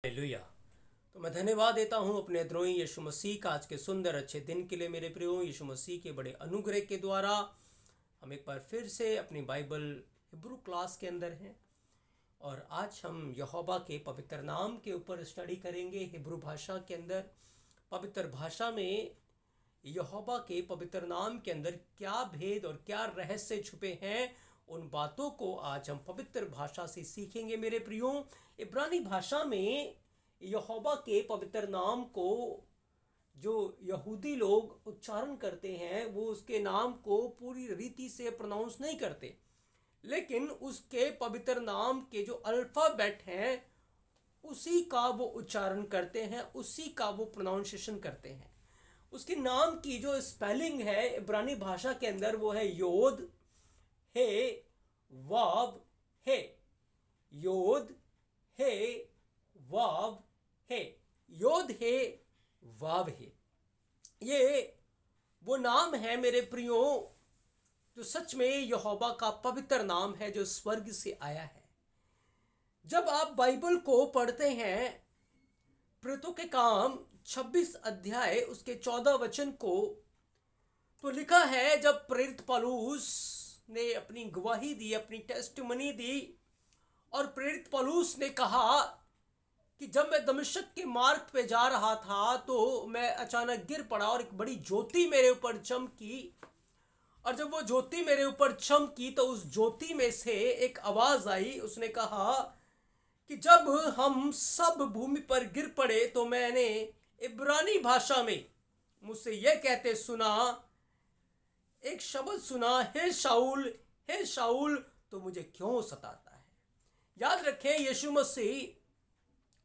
Hallelujah. तो मैं धन्यवाद देता हूं अपने द्रोही यीशु मसीह का आज के सुंदर अच्छे दिन के लिए। मेरे प्रियो, यीशु मसीह के बड़े अनुग्रह के द्वारा हम एक बार फिर से अपनी बाइबल हिब्रू क्लास के अंदर हैं और आज हम यहोवा के पवित्र नाम के ऊपर स्टडी करेंगे। हिब्रू भाषा के अंदर, पवित्र भाषा में यहोवा के पवित्र नाम के अंदर क्या भेद और क्या रहस्य छुपे हैं, उन बातों को आज हम पवित्र भाषा से सीखेंगे। मेरे प्रियो, इब्रानी भाषा में यहोवा के पवित्र नाम को जो यहूदी लोग उच्चारण करते हैं, वो उसके नाम को पूरी रीति से प्रोनाउंस नहीं करते, लेकिन उसके पवित्र नाम के जो अल्फ़ाबेट हैं उसी का वो उच्चारण करते हैं, उसी का वो प्रोनाउंसिएशन करते हैं। उसके नाम की जो स्पेलिंग है इब्रानी भाषा के अंदर, वो है योद हे वाव हे। योद हे वाव हे। योद हे वाव हे। ये वो नाम है मेरे प्रियो जो सच में यहोवा का पवित्र नाम है, जो स्वर्ग से आया है। जब आप बाइबल को पढ़ते हैं, प्रेरितों के काम 26 अध्याय उसके 14 वचन को, तो लिखा है जब प्रेरित पौलुस ने अपनी गवाही दी, अपनी टेस्टिमनी दी, और प्रेरित पौलुस ने कहा कि जब मैं दमिश्क के मार्ग पे जा रहा था तो मैं अचानक गिर पड़ा और एक बड़ी ज्योति मेरे ऊपर चमकी। और जब वो ज्योति मेरे ऊपर चमकी तो उस ज्योति में से एक आवाज आई। उसने कहा कि जब हम सब भूमि पर गिर पड़े तो मैंने इब्रानी भाषा में मुझसे यह कहते सुना, एक शब्द सुना, हे शाऊल तो मुझे क्यों सताता है। याद रखें, यीशु मसीह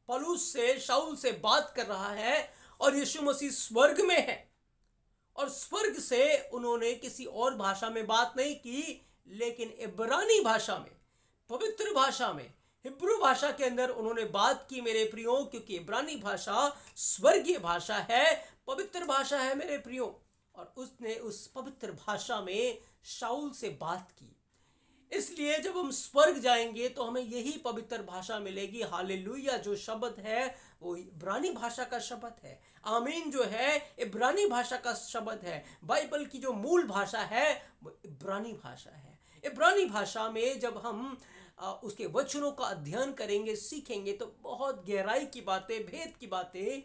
पौलुस से, शाऊल से बात कर रहा है और यीशु मसीह स्वर्ग में है, और स्वर्ग से उन्होंने किसी और भाषा में बात नहीं की, लेकिन इब्रानी भाषा में, पवित्र भाषा में, हिब्रू भाषा के अंदर उन्होंने बात की मेरे प्रियो, क्योंकि इब्रानी भाषा स्वर्गीय भाषा है, पवित्र भाषा है मेरे प्रियो। और उसने उस पवित्र भाषा में शाऊल से बात की। इसलिए जब हम स्वर्ग जाएंगे तो हमें यही पवित्र भाषा मिलेगी। हालेलुया। जो शब्द है वो इब्रानी भाषा का शब्द है। आमीन जो है इब्रानी भाषा का शब्द है। बाइबल की जो मूल भाषा है वो इब्रानी भाषा है। इब्रानी भाषा में जब हम उसके वचनों का अध्ययन करेंगे, सीखेंगे, तो बहुत गहराई की बातें, भेद की बातें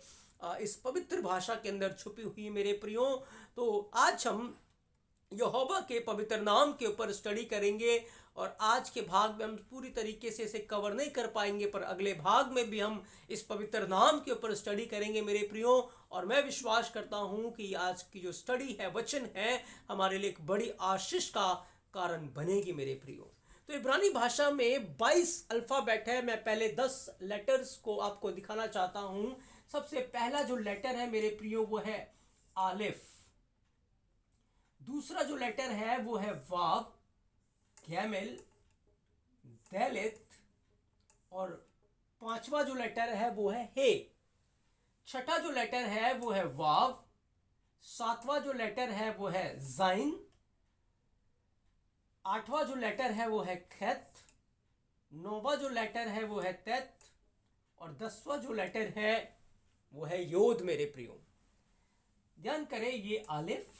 इस पवित्र भाषा के अंदर छुपी हुई मेरे प्रियो। तो आज हम यहोवा के पवित्र नाम के ऊपर स्टडी करेंगे, और आज के भाग में हम पूरी तरीके से इसे कवर नहीं कर पाएंगे, पर अगले भाग में भी हम इस पवित्र नाम के ऊपर स्टडी करेंगे मेरे प्रियो। और मैं विश्वास करता हूं कि आज की जो स्टडी है, वचन है, हमारे लिए एक बड़ी आशीष का कारण बनेगी मेरे प्रियो। तो इब्रानी भाषा में 22 अल्फाबेट है। मैं पहले 10 लेटर्स को आपको दिखाना चाहता हूं। सबसे पहला जो लेटर है मेरे प्रियो वो है आलिफ। दूसरा जो लेटर है वो है वाव, गैमेल, दैलित, और पांचवा जो लेटर है वो है हे। छठा जो लेटर है वो है वाव। सातवां जो लेटर है वो है जाइन। आठवां जो लेटर है वो है खैत। नौवां जो लेटर है वो है तैत, और 10वां जो लेटर है वो है योद मेरे प्रियो। ध्यान करें, ये आलिफ,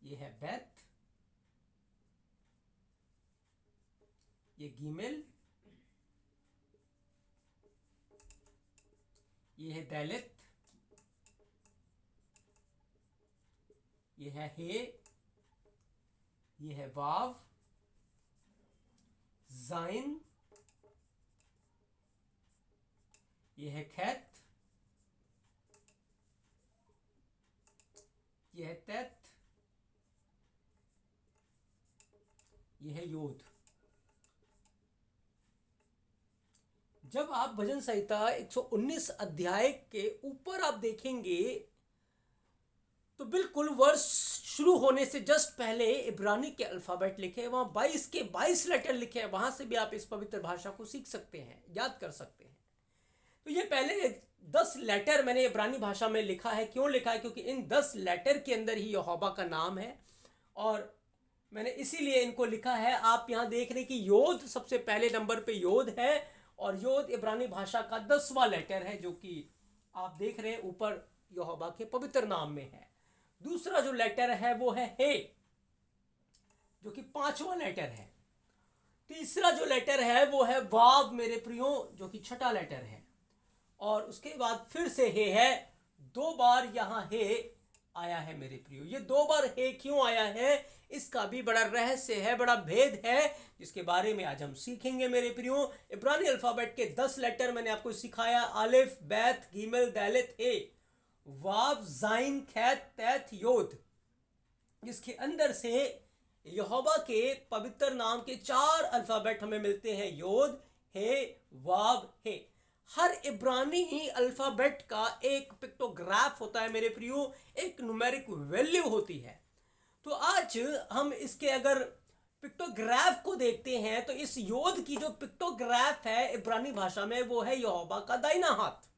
ये है बैत, ये गीमेल, ये है दैलित, ये है हे, ये है वाव, जाइन, ये है खैत, ये है तैत, ये है योद। जब आप भजन संहिता 119 अध्याय के ऊपर आप देखेंगे तो बिल्कुल वर्ष शुरू होने से जस्ट पहले इब्रानी के अल्फाबेट लिखे हैं, वहां 22 के 22 लेटर लिखे हैं। वहां से भी आप इस पवित्र भाषा को सीख सकते हैं, याद कर सकते हैं। तो ये पहले 10 लेटर मैंने इब्रानी भाषा में लिखा है। क्यों लिखा है? क्योंकि इन 10 लेटर के अंदर ही यहोवा का नाम है। और मैंने इसीलिए इनको लिखा है। आप यहाँ देख रहे हैं कि योद सबसे पहले नंबर पे योद है, और योद इब्रानी भाषा का 10वां लेटर है, जो कि आप देख रहे हैं ऊपर यहोवा के पवित्र नाम में है। दूसरा जो लेटर है वो है हे, जो कि 5वां लेटर है। तीसरा जो लेटर है वो है वाव मेरे प्रियो, जो कि 6ठा लेटर है। और उसके बाद फिर से हे है, 2 बार यहाँ हे आया है मेरे प्रियो। ये 2 बार हे क्यों आया है, इसका भी बड़ा रहस्य है, बड़ा भेद है, जिसके बारे में आज हम सीखेंगे मेरे प्रियो। इब्रानी अल्फाबेट के 10 लेटर मैंने आपको सिखाया, अलिफ बैत गीमल दालेत हे, वाव जाइन खैत तैत योद, जिसके अंदर से यहोवा के पवित्र नाम के 4 अल्फाबेट हमें मिलते हैं, योद हे वाव हे। हर इब्रानी अल्फाबेट का एक पिक्टोग्राफ होता है मेरे प्रियो, एक न्यूमेरिक वैल्यू होती है। तो आज हम इसके अगर पिक्टोग्राफ को देखते हैं तो इस योद की जो पिक्टोग्राफ है इब्रानी भाषा में वो है यहोवा का दाहिना हाथ।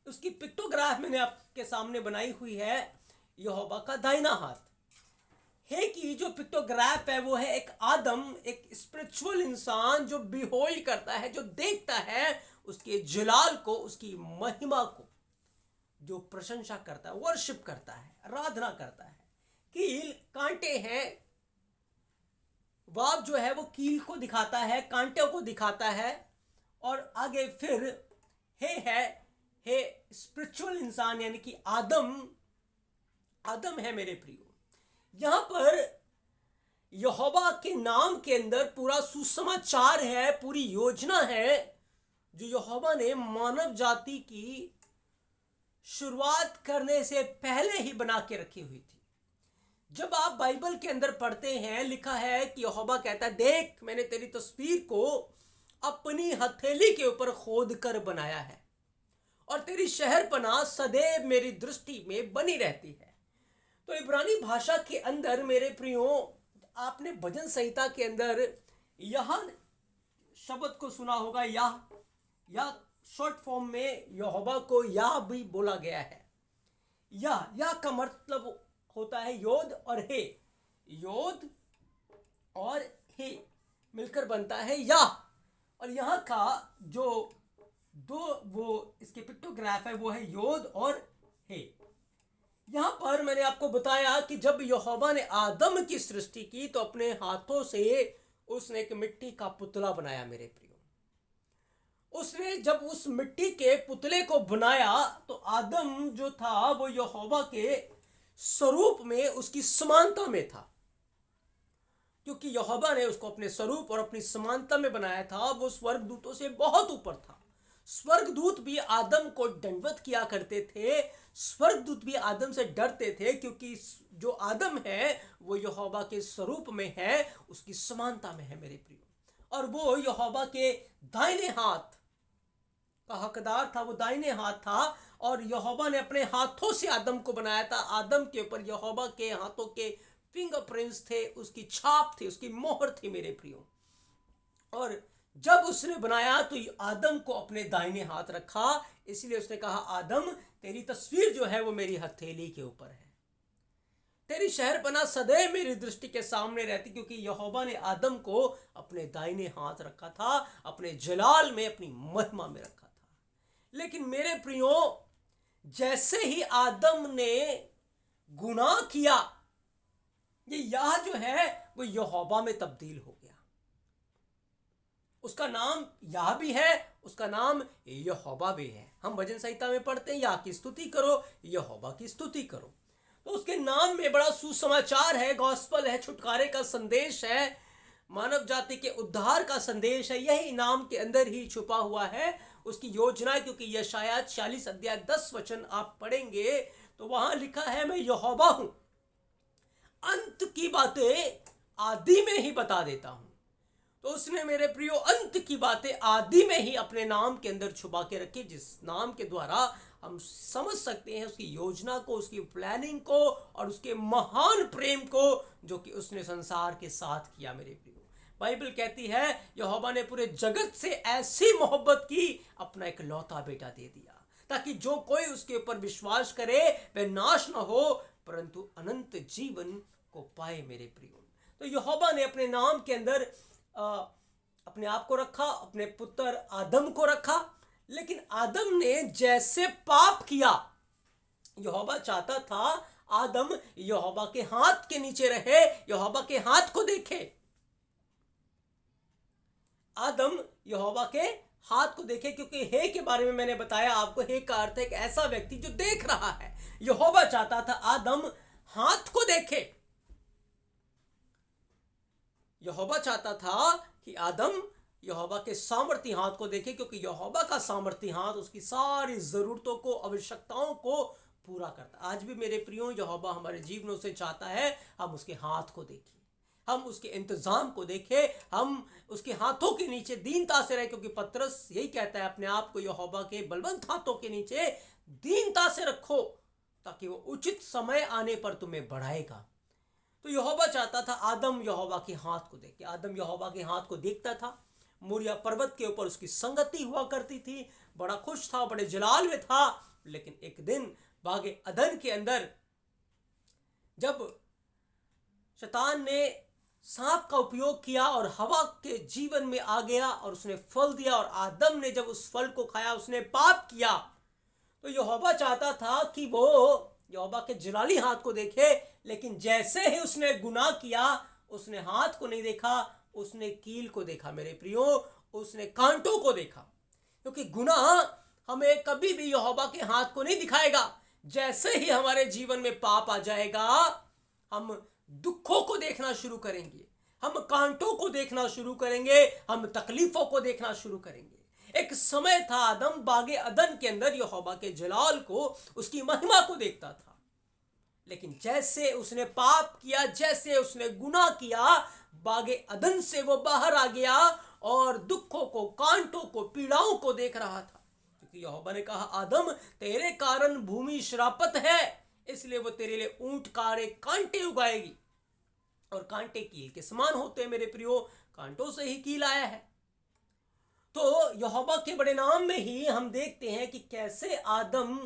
उसकी पिक्टोग्राफ मैंने आपके सामने बनाई हुई है, यहोवा का दाहिना हाथ। हे की जो पिक्टोग्राफ है वो है एक आदम, एक स्पिरिचुअल इंसान जो बिहोल्ड करता है, जो देखता है उसके जलाल को, उसकी महिमा को, जो प्रशंसा करता है, वर्शिप करता है, आराधना करता है। कील कांटे हैं, वाव जो है वो कील को दिखाता है, कांटे को दिखाता है। और आगे फिर हे है, हे स्पिरिचुअल इंसान यानी कि आदम, आदम है मेरे प्रियो। यहां पर यहोवा के नाम के अंदर पूरा सुसमाचार है, पूरी योजना है जो यहोवा ने मानव जाति की शुरुआत करने से पहले ही बना के रखी हुई थी। जब आप बाइबल के अंदर पढ़ते हैं, लिखा है कि यहोवा कहता है, देख मैंने तेरी तस्वीर को अपनी हथेली के ऊपर खोद कर बनाया है, और तेरी शहरपनाह सदैव मेरी दृष्टि में बनी रहती है। तो इब्रानी भाषा के अंदर मेरे प्रियो, आपने भजन संहिता के अंदर यह शब्द को सुना होगा, या शॉर्ट फॉर्म में यहोवा को या भी बोला गया है। या का मतलब होता है योद और हे, योद और हे मिलकर बनता है या। और यहाँ का जो वो इसके पिक्टोग्राफ है वो है योद और हे। यहां पर मैंने आपको बताया कि जब यहोवा ने आदम की सृष्टि की तो अपने हाथों से उसने एक मिट्टी का पुतला बनाया मेरे प्रियो। उसने जब उस मिट्टी के पुतले को बनाया तो आदम जो था वो यहोवा के स्वरूप में, उसकी समानता में था, क्योंकि यहोवा ने उसको अपने स्वरूप और अपनी समानता में बनाया था। वो स्वर्गदूतों से बहुत ऊपर था। स्वर्गदूत भी आदम को दंडवत किया करते थे, स्वर्गदूत भी आदम से डरते थे, क्योंकि जो आदम है वो यहोवा के स्वरूप में है, उसकी समानता में है मेरे प्रियो। और वो यहोवा के दाहिने हाथ का हकदार था, वो दाहिने हाथ था। और यहोवा ने अपने हाथों से आदम को बनाया था। आदम के ऊपर यहोवा के हाथों के फिंगरप्रिंट्स थे, उसकी छाप थी, उसकी मोहर थी मेरे प्रियो। और जब उसने बनाया तो आदम को अपने दाहिने हाथ रखा, इसलिए उसने कहा, आदम तेरी तस्वीर जो है वो मेरी हथेली के ऊपर है, तेरी शहरपनाह सदैव मेरी दृष्टि के सामने रहती, क्योंकि यहोवा ने आदम को अपने दाहिने हाथ रखा था, अपने जलाल में, अपनी महिमा में रखा था। लेकिन मेरे प्रियो, जैसे ही आदम ने गुनाह किया, ये या जो है वो यहोवा में तब्दील हो गया। उसका नाम या भी है, उसका नाम यहोवा भी है। हम भजन संहिता में पढ़ते हैं, या की स्तुति करो, यहोवा की स्तुति करो। तो उसके नाम में बड़ा सुसमाचार है, गॉस्पल है, छुटकारे का संदेश है, मानव जाति के उद्धार का संदेश है। यही नाम के अंदर ही छुपा हुआ है, उसकी योजना है। क्योंकि यशायाह 40 अध्याय 10 वचन आप पढ़ेंगे तो वहां लिखा है, मैं यहोवा हूं, अंत की बातें आदि में ही बता देता हूं। तो उसने मेरे प्रियो अंत की बातें आदि में ही अपने नाम के अंदर छुपा के रखी, जिस नाम के द्वारा हम समझ सकते हैं उसकी योजना को, उसकी प्लानिंग को, और उसके महान प्रेम को जो कि उसने संसार के साथ किया मेरे प्रियो। बाइबल कहती है यहोवा ने पूरे जगत से ऐसी मोहब्बत की, अपना एक लौता बेटा दे दिया, ताकि जो कोई उसके ऊपर विश्वास करे वह नाश न हो परंतु अनंत जीवन को पाए मेरे प्रियो। तो यहोवा ने अपने नाम के अंदर अपने आप को रखा, अपने पुत्र आदम को रखा, लेकिन आदम ने जैसे पाप किया, यहोवा चाहता था आदम यहोवा के हाथ के नीचे रहे, यहोवा के हाथ को देखे। आदम यहोवा के हाथ को देखे, क्योंकि हे के बारे में मैंने बताया आपको, हे का अर्थ है एक ऐसा व्यक्ति जो देख रहा है। यहोवा चाहता था आदम हाथ को देखे। यहोवा चाहता था कि आदम यहोवा के सामर्थी हाथ को देखे, क्योंकि यहोवा का सामर्थी हाथ उसकी सारी जरूरतों को, आवश्यकताओं को पूरा करता। आज भी मेरे प्रियो यहोवा हमारे जीवनों से चाहता है हम उसके हाथ को देखें, हम उसके इंतजाम को देखें, हम उसके हाथों के नीचे दीनता से रहे, क्योंकि पतरस यही कहता है अपने आप को यहोवा के बलवंत हाथों के नीचे दीनता से रखो, ताकि वो उचित समय आने पर तुम्हें बढ़ाएगा। तो यहोवा चाहता था आदम यहोवा के हाथ को देखे। आदम यहोवा के हाथ को देखता था। मोरिया पर्वत के ऊपर उसकी संगति हुआ करती थी, बड़ा खुश था, बड़े जलाल में था। लेकिन एक दिन बागे अदन के अंदर जब शैतान ने सांप का उपयोग किया और हवा के जीवन में आ गया और उसने फल दिया, और आदम ने जब उस फल को खाया उसने पाप किया, तो यहोवा चाहता था कि वो यहोवा के जलाली हाथ को देखे। लेकिन जैसे ही उसने गुनाह किया, उसने हाथ को नहीं देखा, उसने कील को देखा मेरे प्रियो, उसने कांटों को देखा। क्योंकि गुनाह हमें कभी भी यहोवा के हाथ को नहीं दिखाएगा। जैसे ही हमारे जीवन में पाप आ जाएगा, हम दुखों को देखना शुरू करेंगे, हम कांटों को देखना शुरू करेंगे, हम तकलीफों को देखना शुरू करेंगे। एक समय था आदम बागे अदन के अंदर यहोवा के जलाल को, उसकी महिमा को देखता था। लेकिन जैसे उसने पाप किया, जैसे उसने गुनाह किया, बागे अदन से वो बाहर आ गया और दुखों को, कांटों को, पीड़ाओं को देख रहा था। क्योंकि यहोवा ने कहा आदम तेरे कारण भूमि श्रापित है, इसलिए वो तेरे लिए ऊंट कारे कांटे उगाएगी। और कांटे कील के समान होते हैं मेरे प्रियो, कांटों से ही कील आया है। तो यहोवा के बड़े नाम में ही हम देखते हैं कि कैसे आदम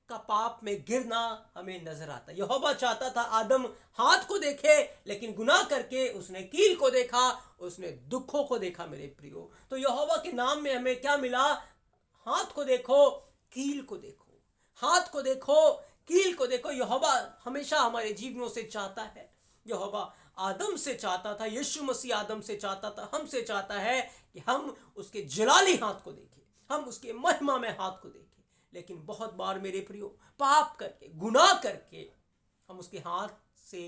का पाप में गिरना हमें नजर आता है। यहोवा चाहता था आदम हाथ को देखे, लेकिन गुनाह करके उसने कील को देखा, उसने दुखों को देखा मेरे प्रियो। तो यहोवा के नाम में हमें क्या मिला? हाथ को देखो, कील को देखो, हाथ को देखो, कील को देखो। यहोवा हमेशा हमारे जीवनों से चाहता है। यहोवा आदम से चाहता था, यीशु मसीह आदम से चाहता था, हमसे चाहता है कि हम उसके जलाली हाथ को देखें, हम उसके महिमा में हाथ को देखें। लेकिन बहुत बार मेरे प्रियो पाप करके, गुनाह करके हम उसके हाथ से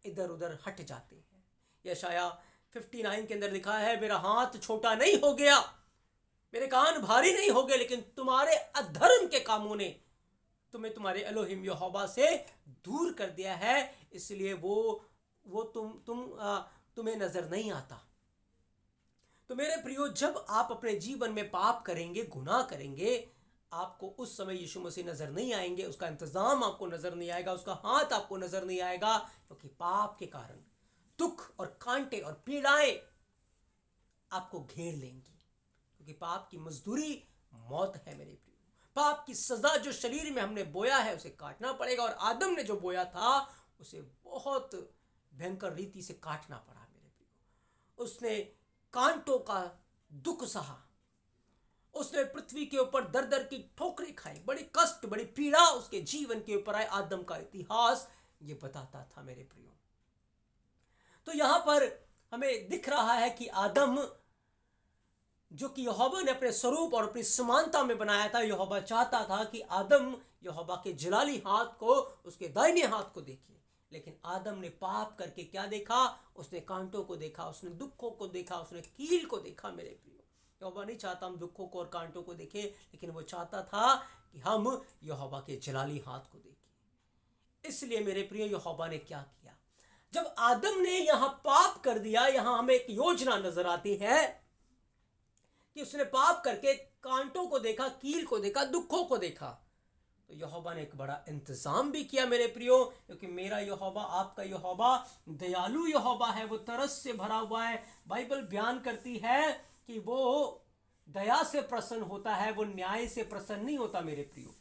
इधर उधर हट जाते हैं। यशाया 59 के अंदर लिखा है, मेरा हाथ छोटा नहीं हो गया, मेरे कान भारी नहीं हो गए, लेकिन तुम्हारे अधर्म के कामों ने तुम्हें तुम्हारे एलोहिम यहोवा से दूर कर दिया है, इसलिए वो तुम्हें नजर नहीं आता। तो मेरे प्रियो, जब आप अपने जीवन में पाप करेंगे, गुनाह करेंगे, आपको उस समय यीशु मसीह नजर नहीं आएंगे, उसका इंतजाम आपको नजर नहीं आएगा, उसका हाथ आपको नजर नहीं आएगा, क्योंकि पाप के कारण दुख और कांटे और पीड़ाएं आपको घेर लेंगी। क्योंकि पाप की मजदूरी मौत है मेरे प्रियो। पाप की सजा जो शरीर में हमने बोया है उसे काटना पड़ेगा, और आदम ने जो बोया था उसे बहुत भयंकर रीति से काटना पड़ा मेरे प्रियो। उसने कांटों का दुख सहा, उसने पृथ्वी के ऊपर दर दर की ठोकरें खाई, बड़ी कष्ट, बड़ी पीड़ा उसके जीवन के ऊपर आए। आदम का इतिहास ये बताता था मेरे प्रियो। तो यहां पर हमें दिख रहा है कि आदम, जो कि यहोवा ने अपने स्वरूप और अपनी समानता में बनाया था, यहोवा चाहता था कि आदम यहोवा के जलाली हाथ को, उसके दाहिने हाथ को देखे। लेकिन आदम ने पाप करके क्या देखा? उसने कांटों को देखा, उसने दुखों को देखा, उसने कील को देखा मेरे प्रियो। यहोवा नहीं चाहता हम दुखों को और कांटों को देखें, लेकिन वो चाहता था कि हम यहोवा के जलाली हाथ को देखें। इसलिए मेरे प्रियो, यहोवा ने क्या किया? जब आदम ने यहां पाप कर दिया, यहां हमें एक योजना नजर आती है कि उसने पाप करके कांटों को देखा, कील को देखा, दुखों को देखा। तो यहोवा ने एक बड़ा इंतजाम भी किया मेरे प्रियो, क्योंकि मेरा यहोवा, आपका यहोवा दयालु यहोवा है, वो तरस से भरा हुआ है। बाइबल बयान करती है कि वो दया से प्रसन्न होता है, वो न्याय से प्रसन्न नहीं होता मेरे प्रियो,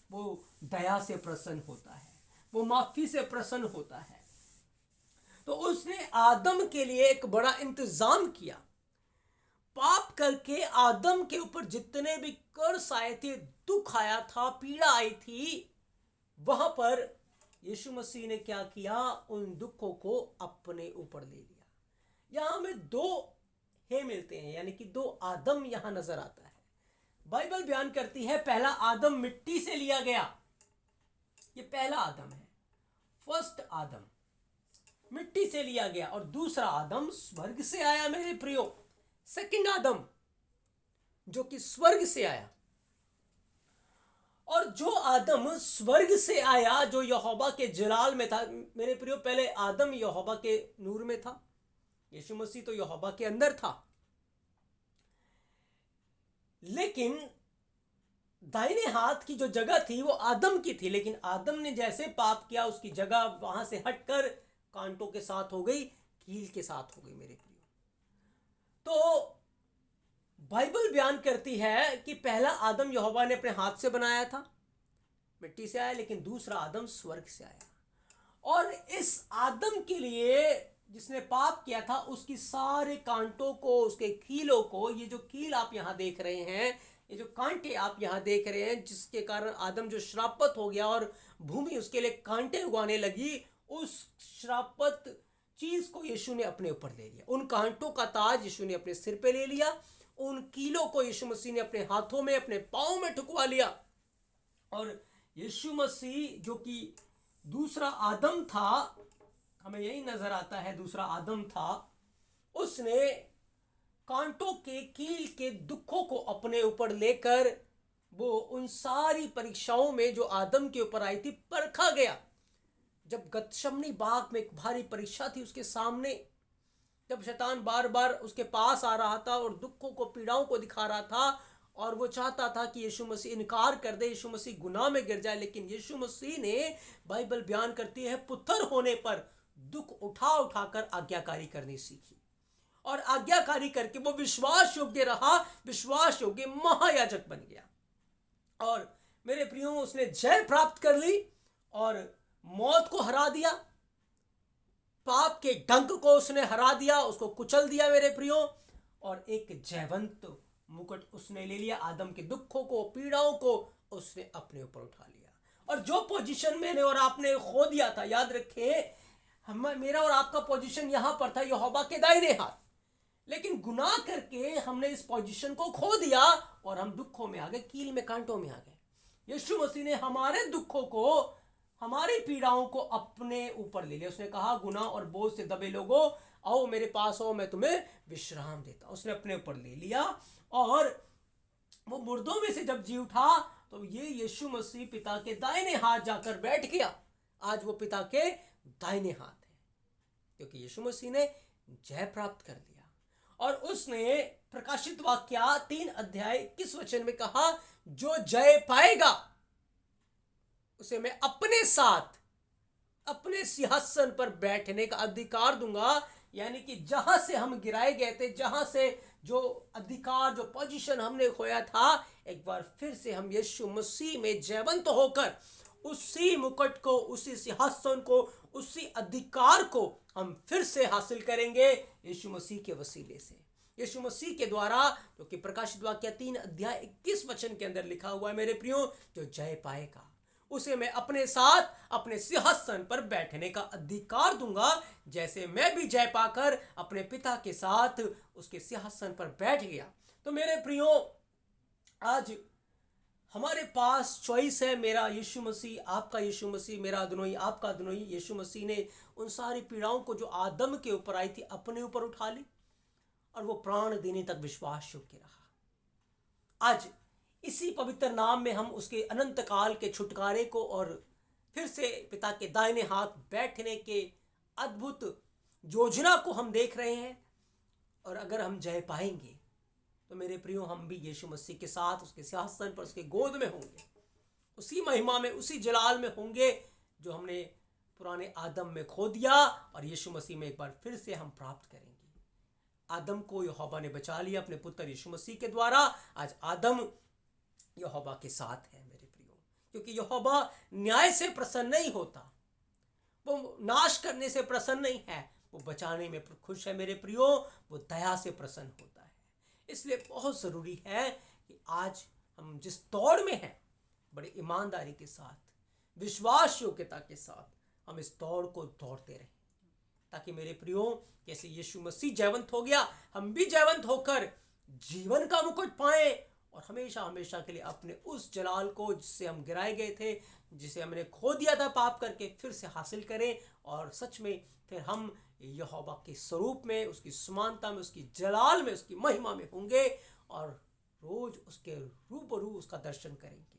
वो दया से प्रसन्न होता है, वो माफी से प्रसन्न होता है। तो उसने आदम के लिए एक बड़ा इंतजाम किया। पाप करके आदम के ऊपर जितने भी कर्स आए थे, दुख आया था, पीड़ा आई थी, वहां पर यीशु मसीह ने क्या किया? उन दुखों को अपने ऊपर ले लिया। यहां हमें दो हे मिलते हैं, यानी कि दो आदम यहां नजर आता है। बाइबल बयान करती है पहला आदम मिट्टी से लिया गया, ये पहला आदम है, फर्स्ट आदम मिट्टी से लिया गया, और दूसरा आदम स्वर्ग से आया मेरे प्रियो, सेकंड आदम जो कि स्वर्ग से आया। और जो आदम स्वर्ग से आया, जो यहोवा के जलाल में था मेरे प्रियो, पहले आदम यहोवा के नूर में था, यीशु मसीह तो यहोवा के अंदर था, लेकिन दाहिने हाथ की जो जगह थी वो आदम की थी, लेकिन आदम ने जैसे पाप किया उसकी जगह वहां से हटकर कांटों के साथ हो गई, कील के साथ हो गई मेरे प्रियो। तो बाइबल बयान करती है कि पहला आदम यहोवा ने अपने हाथ से बनाया था, मिट्टी से आया, लेकिन दूसरा आदम स्वर्ग से आया। और इस आदम के लिए जिसने पाप किया था, उसकी सारे कांटों को, उसके कीलों को, ये जो कील आप यहां देख रहे हैं, ये जो कांटे आप यहां देख रहे हैं, जिसके कारण आदम जो श्रापित हो गया और भूमि उसके लिए कांटे उगाने लगी, उस श्रापित चीज को यीशु ने अपने ऊपर ले लिया। उन कांटों का ताज यीशु ने अपने सिर पे ले लिया, उन कीलों को यीशु मसीह ने अपने हाथों में, अपने पांव में ठुकवा लिया। और यीशु मसीह जो कि दूसरा आदम था, हमें यही नजर आता है दूसरा आदम था, उसने कांटों के, कील के दुखों को अपने ऊपर लेकर वो उन सारी परीक्षाओं में जो आदम के ऊपर आई थी परखा गया। जब गतशमनी बाग में एक भारी परीक्षा थी उसके सामने, जब शैतान बार बार उसके पास आ रहा था और दुखों को, पीड़ाओं को दिखा रहा था, और वो चाहता था कि यीशु मसीह इनकार कर दे, यीशु मसीह गुनाह में गिर जाए, लेकिन यीशु मसीह ने, बाइबल बयान करती है, पुत्र होने पर दुख उठा उठाकर आज्ञाकारी करनी सीखी, और आज्ञाकारी करके वो विश्वास योग्य रहा, विश्वास योग्य महायाजक बन गया। और मेरे प्रियो, उसने जय प्राप्त कर ली और मौत को हरा दिया, पाप के डंक को उसने हरा दिया, उसको कुचल दिया मेरे प्रियो, और एक जयवंत मुकुट उसने ले लिया। आदम के दुखों को, पीड़ाओं को उसने अपने ऊपर उठा लिया। और जो पोजीशन मैंने और आपने खो दिया था, याद रखें, मेरा और आपका पोजीशन यहां पर था, यहोवा के दाहिने हाथ, लेकिन गुनाह करके हमने इस पोजीशन को खो दिया और हम दुखों में आ गए, कील में, कांटों में आ गए। यीशु मसीह ने हमारे दुखों को, हमारी पीड़ाओं को अपने ऊपर ले लिया। उसने कहा, गुनाह और बोझ से दबे लोगों, आओ मेरे पास आओ, मैं तुम्हें विश्राम देता। उसने अपने ऊपर ले लिया, और वो मुर्दों में से जब जी उठा तो ये यीशु मसीह पिता के दाहिने हाथ जाकर बैठ गया। आज वो पिता के दाहिने हाथ है, क्योंकि यीशु मसीह ने जय प्राप्त कर लिया। और उसने प्रकाशित वाक्य 3 अध्याय 21 वचन में कहा, जो जय पाएगा उसे मैं अपने साथ अपने सिंहासन पर बैठने का अधिकार दूंगा। यानी कि जहां से हम गिराए गए थे, जहां से जो अधिकार, जो पोजीशन हमने खोया था, एक बार फिर से हम यीशु मसीह में जयवंत होकर उसी मुकुट को, उसी सिंहासन को, उसी अधिकार को हम फिर से हासिल करेंगे यीशु मसीह के वसीले से, यीशु मसीह के द्वारा, जो कि प्रकाशित वाक्य 3 अध्याय 21 वचन के अंदर लिखा हुआ है मेरे प्रियो। जो जय पाएगा उसे मैं अपने साथ अपने सिंहासन पर बैठने का अधिकार दूंगा, जैसे मैं भी जय पाकर अपने पिता के साथ उसके सिंहासन पर बैठ गया। तो मेरे प्रियो, आज हमारे पास चॉइस है, मेरा यीशु मसीह, आपका यीशु मसीह, मेरा अदनोई, आपका अदनोई। यीशु मसीह ने उन सारी पीड़ाओं को जो आदम के ऊपर आई थी अपने ऊपर उठा ली, और वो प्राण देने तक विश्वास योग्य रहा। आज इसी पवित्र नाम में हम उसके अनंत काल के छुटकारे को और फिर से पिता के दाहिने हाथ बैठने के अद्भुत योजना को हम देख रहे हैं। और अगर हम जय पाएंगे तो मेरे प्रियो, हम भी यीशु मसीह के साथ उसके सिंहासन पर, उसके गोद में होंगे, उसी महिमा में, उसी जलाल में होंगे जो हमने पुराने आदम में खो दिया, और यीशु मसीह में एक बार फिर से हम प्राप्त करेंगे। आदम को यहोवा ने बचा लिया अपने पुत्र यीशु मसीह के द्वारा। आज आदम यहोवा के साथ है मेरे प्रियो, क्योंकि यहोवा न्याय से प्रसन्न नहीं होता, वो नाश करने से प्रसन्न नहीं है, वो बचाने में खुश है मेरे प्रियो, वो दया से प्रसन्न होता है। इसलिए बहुत ज़रूरी है कि आज हम जिस दौड़ में हैं, बड़ी ईमानदारी के साथ, विश्वास योग्यता के साथ हम इस दौड़ को दौड़ते रहें, ताकि मेरे प्रियो जैसे यीशु मसीह जयवंत हो गया, हम भी जयवंत होकर जीवन का मुकुट पाएं और हमेशा हमेशा के लिए अपने उस जलाल को जिससे हम गिराए गए थे, जिसे हमने खो दिया था पाप करके, फिर से हासिल करें और सच में फिर हम यहोवा के स्वरूप में, उसकी समानता में, उसकी जलाल में, उसकी महिमा में होंगे और रोज उसके रूबरू उसका दर्शन करेंगे।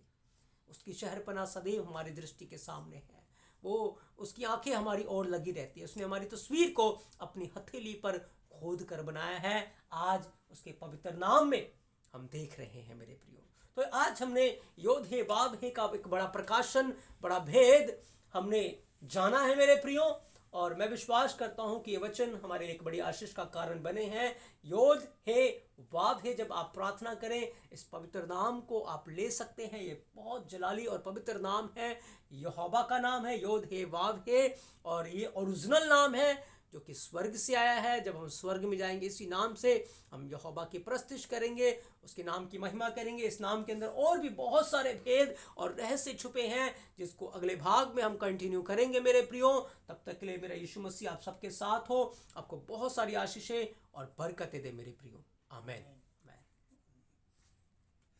उसकी शहरपना सदैव हमारी दृष्टि के सामने है, वो उसकी आंखें हमारी ओर लगी रहती है। उसने हमारी तस्वीर को अपनी हथेली पर खोद कर बनाया है, आज उसके पवित्र नाम में हम देख रहे हैं मेरे प्रियो। तो आज हमने योधे बाबे का एक बड़ा प्रकाशन, बड़ा भेद हमने जाना है मेरे प्रियो, और मैं विश्वास करता हूं कि ये वचन हमारे लिए एक बड़ी आशीष का कारण बने हैं। योध हे वाव है, जब आप प्रार्थना करें इस पवित्र नाम को आप ले सकते हैं। ये बहुत जलाली और पवित्र नाम है, यहोवा का नाम है, योध हे वाव है, और ये ओरिजिनल नाम है जो कि स्वर्ग से आया है। जब हम स्वर्ग में जाएंगे इसी नाम से हम यहोवा की प्रस्तिश करेंगे, उसके नाम की महिमा करेंगे। इस नाम के अंदर और भी बहुत सारे भेद और रहस्य छुपे हैं, जिसको अगले भाग में हम कंटिन्यू करेंगे मेरे प्रियो। तब तक के लिए मेरा यीशु मसीह आप सबके साथ हो, आपको बहुत सारी आशीषें और बरकतें दे मेरे प्रियो। आमीन।